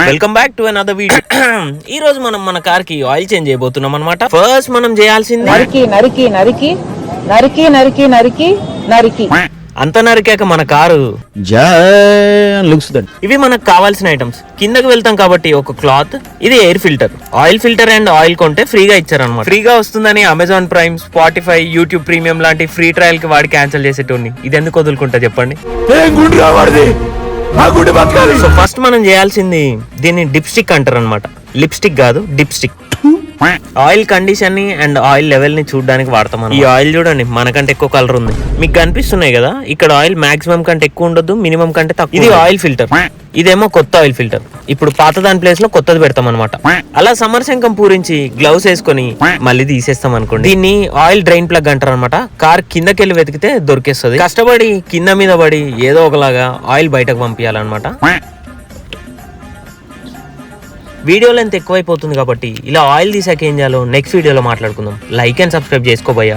Welcome back to another video. ఈ రోజు మనం మన కార్ కి ఆయిల్ చేంజ్ చేయబోతున్నాం అన్నమాట. ఫస్ట్ మనం చేయాల్సింది నరికి అంత నరికాక మన కారు ఇవి మనకు కావాల్సిన ఐటమ్స్. కిందకి వెళ్తాం కాబట్టి ఒక క్లాత్, ఇది air filter, oil filter and oil కొంటే ఫ్రీగా ఇచ్చారనమాట. ఫ్రీగా వస్తుందని Amazon prime, Spotify, YouTube premium లాంటి ఫ్రీ ట్రయల్ కి వాడి క్యాన్సిల్ చేసేటోని ఇది ఎందుకు వదులుకుంటా చెప్పండి. సో ఫస్ట్ మనం చేయాల్సింది దీన్ని డిప్ స్టిక్ అంటారు అనమాట. లిప్స్టిక్ కాదు, డిప్ స్టిక్. ఆయిల్ కండిషన్ ని అండ్ ఆయిల్ లెవెల్ ని చూడడానికి వాడతాం. ఈ ఆయిల్ చూడండి మనకంటే ఎక్కువ కలర్ ఉంది, మీకు కనిపిస్తున్నాయి కదా. ఇక్కడ ఆయిల్ మాక్సిమం కంటే ఎక్కువ ఉండదు, మినిమం కంటే తక్కువ. ఇది ఆయిల్ ఫిల్టర్, ఇదేమో కొత్త ఆయిల్ ఫిల్టర్. ఇప్పుడు పాత దాని ప్లేస్ లో కొత్తది పెడతాం అనమాట. అలా సమరశంకం పూరించి గ్లౌస్ వేసుకొని మళ్ళీ తీసేస్తాం అనుకోండి. దీన్ని ఆయిల్ డ్రైన్ ప్లగ్ అంటారు అనమాట. కార్ కిందకెళ్ళి వెతికితే దొరికేస్తుంది. కష్టపడి కింద మీద పడి ఏదో ఒకలాగా ఆయిల్ బయటకు పంపించాలన్నమాట. వీడియో లెంత్ ఎక్కువైపోతుంది కాబట్టి ఇలా ఆయిల్ తీసాక ఏం చేయాలో నెక్స్ట్ వీడియోలో మాట్లాడుకుందాం. Like and subscribe చేసుకోబోయా.